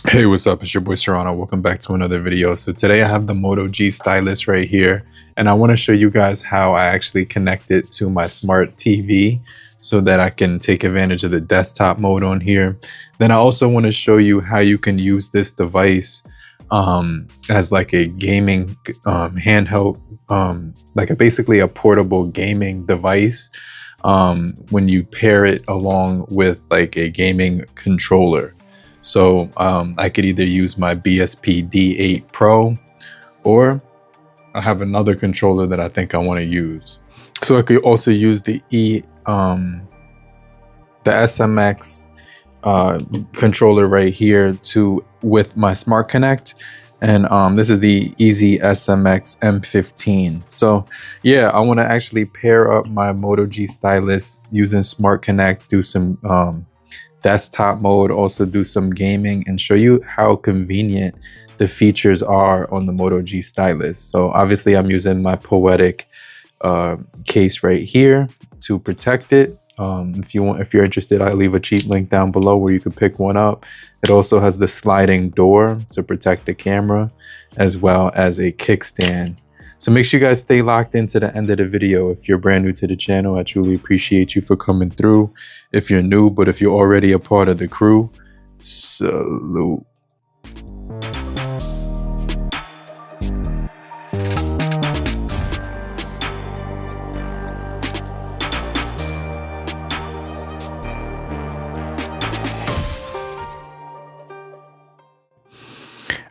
Hey, what's up? It's your boy Serrano. Welcome back to another video. So today I have the Moto G Stylus right here, and I want to show you guys how I actually connect it to my smart TV so that I can take advantage of the desktop mode on here. Then I also want to show you how you can use this device as like a gaming handheld, basically a portable gaming device when you pair it along with like a gaming controller. So I could either use my BSP D8 Pro, or I have another controller that I think I want to use. So I could also use the SMX controller right here with my Smart Connect, and this is the Easy SMX M15. So yeah, I want to actually pair up my Moto G Stylus using Smart Connect, do some desktop mode, also do some gaming, and show you how convenient the features are on the Moto G Stylus. So obviously I'm using my Poetic case right here to protect it. If you're interested, I'll leave a cheap link down below where you can pick one up. It also has the sliding door to protect the camera, as well as a kickstand. So make sure you guys stay locked into the end of the video. If you're brand new to the channel, I truly appreciate you for coming through. If you're new, but if you're already a part of the crew, salute.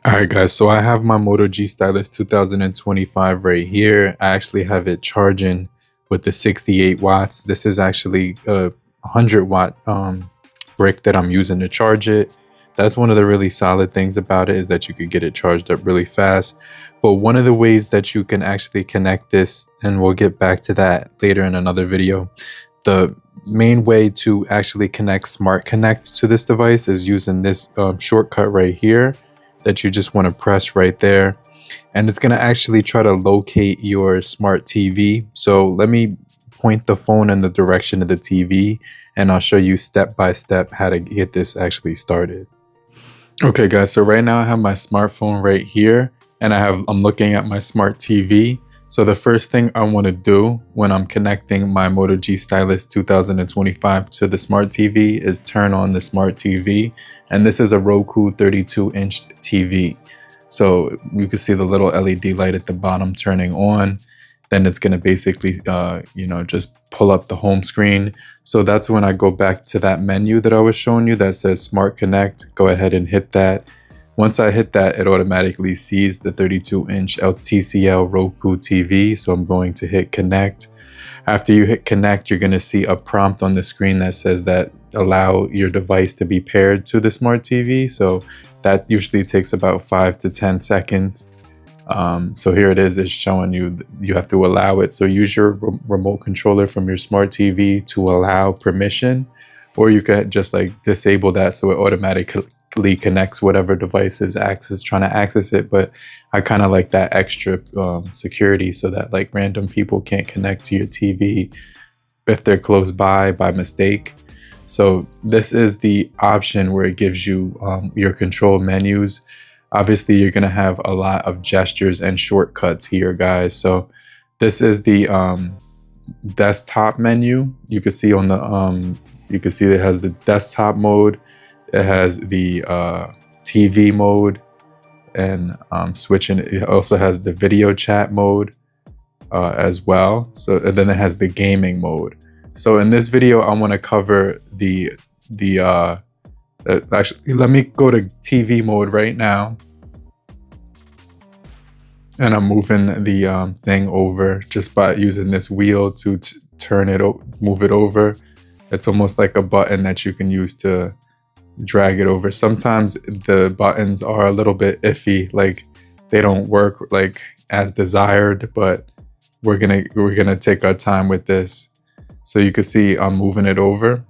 Alright guys, so I have my Moto G Stylus 2025 right here. I actually have it charging with the 68 watts. This is actually a 100 watt brick that I'm using to charge it. That's one of the really solid things about it, is that you could get it charged up really fast. But one of the ways that you can actually connect this, and we'll get back to that later in another video, the main way to actually connect Smart Connect to this device is using this shortcut right here that you just want to press right there, and it's going to actually try to locate your smart TV. So let me point the phone in the direction of the TV, and I'll show you step by step how to get this actually started. Okay guys, so right now I have my smartphone right here, and I'm looking at my smart TV. So the first thing I want to do when I'm connecting my Moto G Stylus 2025 to the smart TV is turn on the smart TV. And this is a Roku 32-inch TV. So you can see the little LED light at the bottom turning on. Then it's going to basically, just pull up the home screen. So that's when I go back to that menu that I was showing you that says Smart Connect. Go ahead and hit that. Once I hit that, it automatically sees the 32-inch TCL Roku TV. So I'm going to hit Connect. After you hit Connect, you're going to see a prompt on the screen that says that allow your device to be paired to the smart TV. So that usually takes about 5 to 10 seconds. So here it is, it's showing you have to allow it. So use your remote controller from your smart TV to allow permission, or you can just like disable that so it automatically connects whatever device is trying to access it. But I kind of like that extra security, so that like random people can't connect to your TV if they're close by mistake. So this is the option where it gives you your control menus. Obviously you're going to have a lot of gestures and shortcuts here, guys. So this is the desktop menu. You can see on the you can see it has the desktop mode, it has the TV mode, and switching. It also has the video chat mode as well. So, and then it has the gaming mode. So in this video, I want to cover actually, let me go to TV mode right now. And I'm moving the thing over just by using this wheel to move it over. It's almost like a button that you can use to drag it over. Sometimes the buttons are a little bit iffy, like they don't work like as desired, but we're gonna take our time with this. So you can see I'm moving it over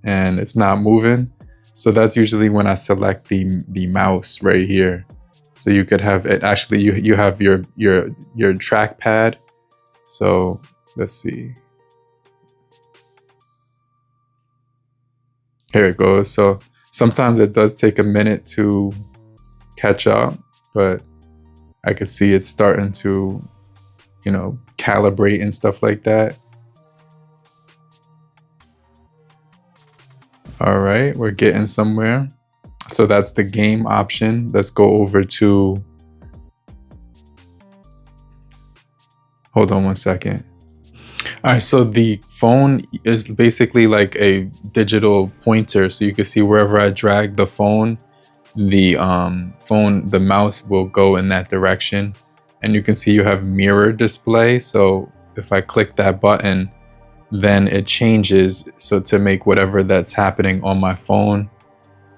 and it's not moving. So that's usually when I select the mouse right here. So you could have it actually, you have your trackpad. So let's see. Here it goes. So Sometimes it does take a minute to catch up, but I could see it starting to, you know, calibrate and stuff like that. All right, we're getting somewhere. So that's the game option. Let's go over to, hold on one second. All right, so the phone is basically like a digital pointer. So you can see wherever I drag the phone, the mouse will go in that direction. And you can see you have mirror display. So if I click that button, then it changes. So to make whatever that's happening on my phone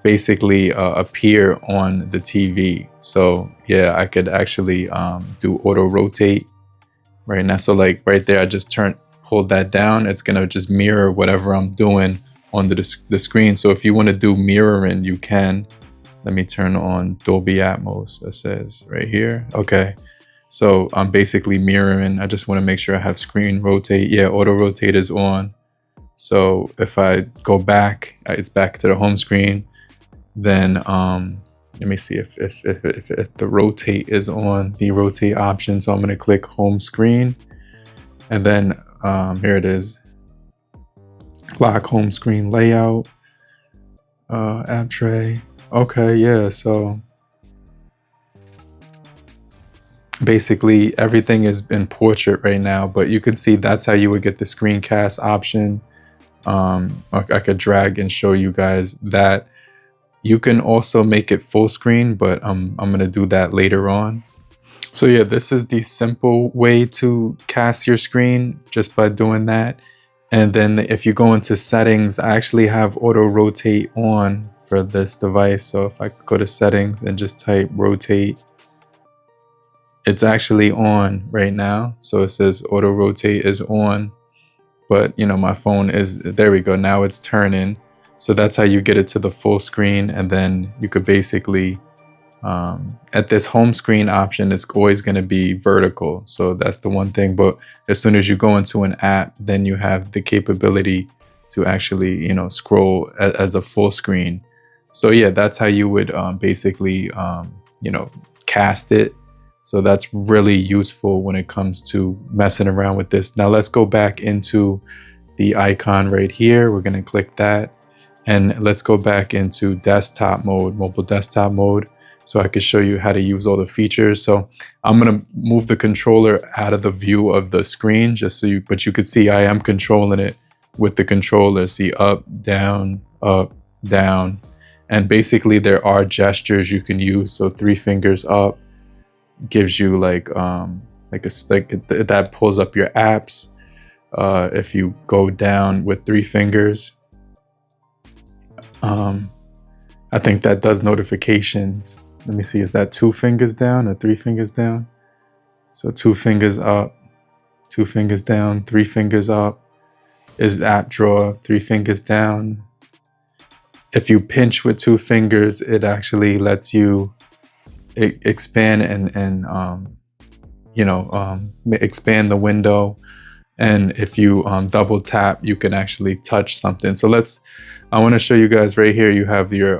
basically appear on the TV. So yeah, I could actually do auto rotate right now. So like right there, I just pulled that down. It's gonna just mirror whatever I'm doing on the screen. So if you want to do mirroring, you can. Let me turn on Dolby Atmos. It says right here. Okay. So I'm basically mirroring. I just want to make sure I have screen rotate. Yeah, auto rotate is on. So if I go back, it's back to the home screen. Then let me see if the rotate is on, the rotate option. So I'm going to click home screen, and then here it is. Lock home screen layout, app tray. Okay, yeah. So basically everything is in portrait right now, but you can see that's how you would get the screencast option. I could drag and show you guys that. You can also make it full screen, but I'm gonna do that later on. So yeah, this is the simple way to cast your screen, just by doing that. And then if you go into settings, I actually have auto rotate on for this device. So if I go to settings and just type rotate, it's actually on right now. So it says auto rotate is on, but you know, my phone is, there we go. Now it's turning. So that's how you get it to the full screen. And then you could basically, at this home screen option, it's always going to be vertical. So that's the one thing. But as soon as you go into an app, then you have the capability to actually, you know, scroll as a full screen. So yeah, that's how you would basically, you know, cast it. So that's really useful when it comes to messing around with this. Now let's go back into the icon right here. We're going to click that. And let's go back into desktop mode, mobile desktop mode, so I can show you how to use all the features. So I'm gonna move the controller out of the view of the screen, just so but you can see I am controlling it with the controller. See, up, down, and basically there are gestures you can use. So 3 fingers up gives you like that pulls up your apps. If you go down with 3 fingers. I think that does notifications. Let me see, is that 2 fingers down or 3 fingers down? So 2 fingers up, 2 fingers down, 3 fingers up is app drawer, 3 fingers down. If you pinch with 2 fingers, it actually lets you expand and you know, expand the window. And if you double tap, you can actually touch something. So I want to show you guys right here. You have your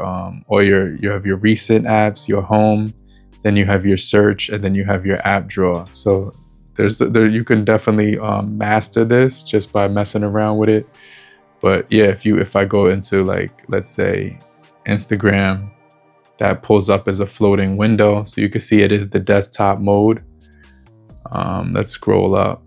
you have your recent apps, your home, then you have your search, and then you have your app drawer. So you can definitely master this just by messing around with it. But yeah, if I go into, like, let's say Instagram, that pulls up as a floating window. So you can see it is the desktop mode. Let's scroll up.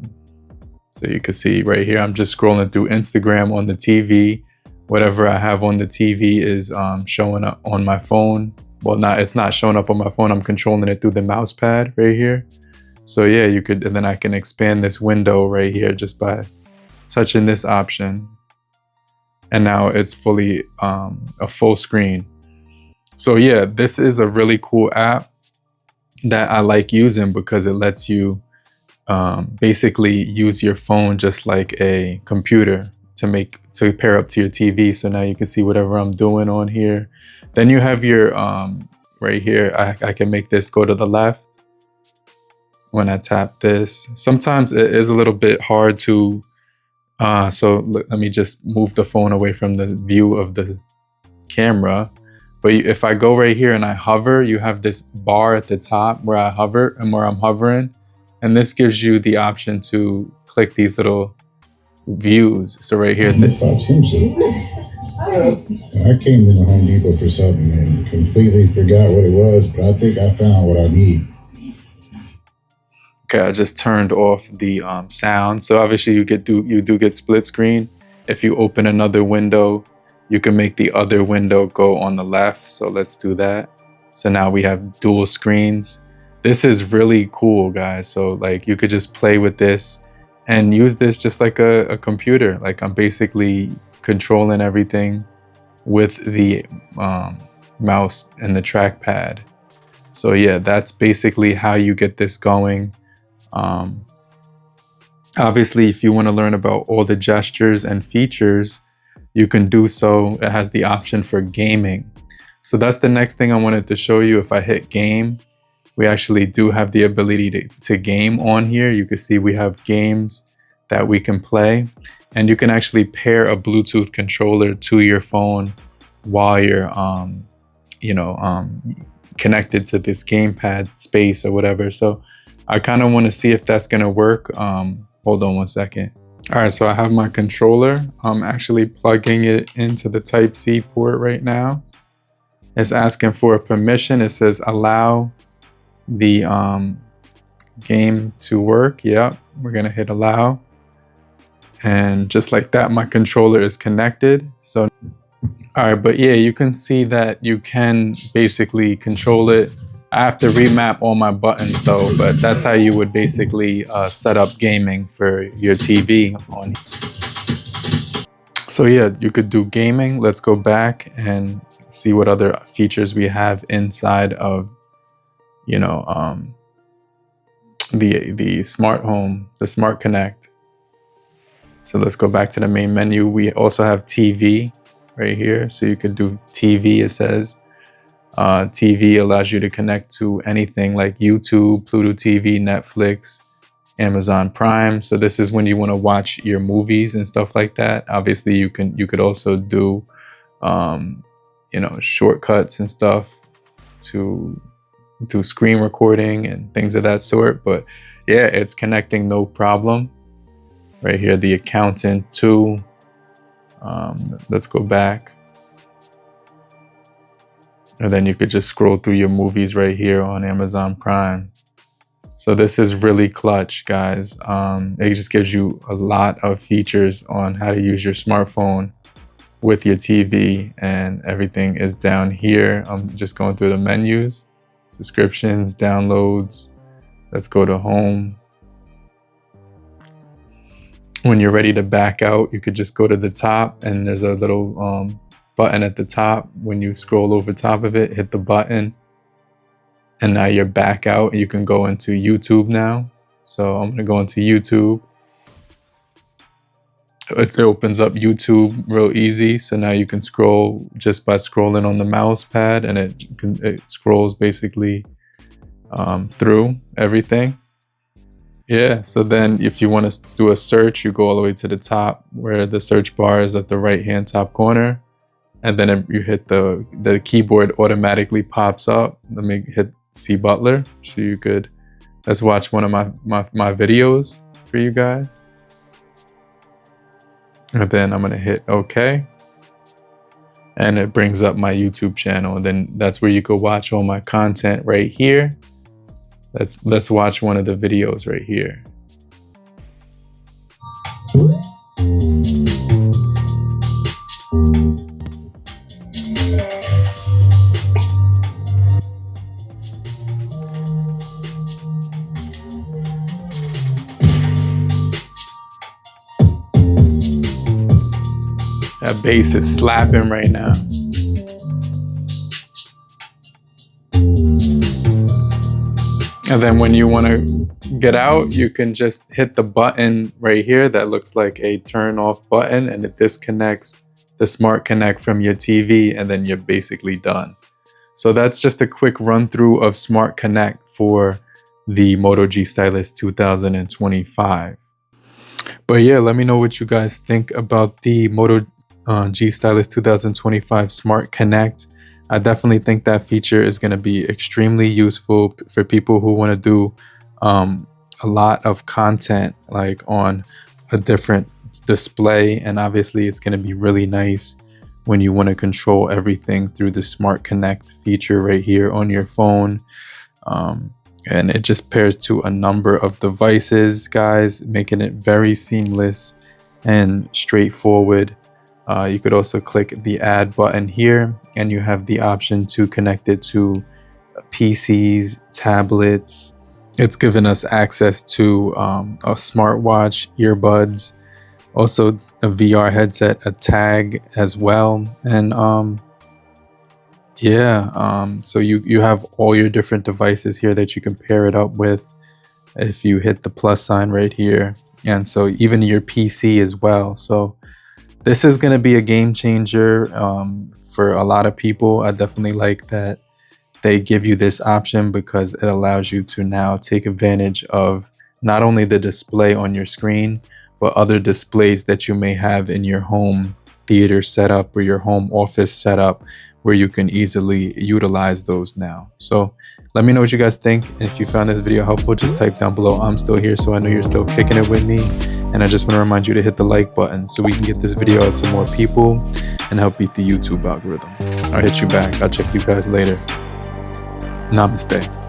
So you can see right here, I'm just scrolling through Instagram on the TV. Whatever I have on the TV is showing up on my phone. Well, it's not showing up on my phone. I'm controlling it through the mouse pad right here. So yeah, you could, and then I can expand this window right here just by touching this option. And now it's fully a full screen. So yeah, this is a really cool app that I like using because it lets you basically use your phone just like a computer to pair up to your TV. So now you can see whatever I'm doing on here. Then you have your right here, I can make this go to the left when I tap this. Sometimes it is a little bit hard to so let me just move the phone away from the view of the camera. But if I go right here and I hover, you have this bar at the top where I hover and where I'm hovering. And this gives you the option to click these little views. So right here, this. I came into Home Depot for something and completely forgot what it was, but I think I found what I need. Okay, I just turned off the sound. So obviously you do get split screen. If you open another window, you can make the other window go on the left. So let's do that. So now we have dual screens. This is really cool, guys. So like you could just play with this and use this just like a computer. Like I'm basically controlling everything with the mouse and the trackpad. So yeah, that's basically how you get this going. Obviously, if you want to learn about all the gestures and features, you can do so. It has the option for gaming. So that's the next thing I wanted to show you. If I hit game, we actually do have the ability to game on here. You can see we have games that we can play, and you can actually pair a Bluetooth controller to your phone while you're connected to this gamepad space or whatever. So I kind of want to see if that's going to work. Hold on one second. All right, so I have my controller. I'm actually plugging it into the Type-C port right now. It's asking for a permission. It says allow the game to work. Yep, we're gonna hit allow. And just like that, my controller is connected. So, all right, but yeah, you can see that you can basically control it. I have to remap all my buttons though, but that's how you would basically set up gaming for your TV on. So yeah, you could do gaming. Let's go back and see what other features we have inside of, the smart home, the smart connect. So let's go back to the main menu. We also have TV right here. So you could do TV, it says. TV allows you to connect to anything like YouTube, Pluto TV, Netflix, Amazon Prime. So this is when you want to watch your movies and stuff like that. Obviously, you could also do, shortcuts and stuff to do screen recording and things of that sort. But yeah, it's connecting no problem. Right here, the accountant too. Let's go back. And then you could just scroll through your movies right here on Amazon Prime. So this is really clutch, guys. It just gives you a lot of features on how to use your smartphone with your TV, and everything is down here. I'm just going through the menus, subscriptions, downloads. Let's go to home. When you're ready to back out, you could just go to the top, and there's a little button at the top. When you scroll over top of it, hit the button, and now you're back out. You can go into YouTube now. So I'm gonna go into YouTube. It opens up YouTube real easy. So now you can scroll just by scrolling on the mouse pad, and it scrolls basically through everything. Yeah, so then if you want to do a search, you go all the way to the top where the search bar is at the right hand top corner. And then you hit the keyboard automatically pops up. Let me hit C Butler so you could, let's watch one of my videos for you guys. And then I'm gonna hit OK. And it brings up my YouTube channel. And then that's where you could watch all my content right here. Let's watch one of the videos right here. That bass is slapping right now. And then when you want to get out, you can just hit the button right here that looks like a turn off button, and it disconnects the Smart Connect from your TV, and then you're basically done. So that's just a quick run through of Smart Connect for the Moto G Stylus 2025. But yeah, let me know what you guys think about the Moto G Stylus 2025 Smart Connect. I definitely think that feature is going to be extremely useful for people who want to do a lot of content like on a different display, and obviously it's going to be really nice when you want to control everything through the Smart Connect feature right here on your phone. And it just pairs to a number of devices, guys, making it very seamless and straightforward. You could also click the add button here, and you have the option to connect it to PCs, tablets. It's given us access to a smartwatch, earbuds, also a VR headset, a tag as well, and so you have all your different devices here that you can pair it up with if you hit the plus sign right here, and so even your PC as well. So this is going to be a game changer for a lot of people. I definitely like that they give you this option because it allows you to now take advantage of not only the display on your screen, but other displays that you may have in your home theater setup or your home office setup, where you can easily utilize those now. So let me know what you guys think. If you found this video helpful, just type down below "I'm still here," so I know you're still kicking it with me. And I just want to remind you to hit the like button so we can get this video out to more people and help beat the YouTube algorithm. I'll hit you back. I'll check you guys later. Namaste.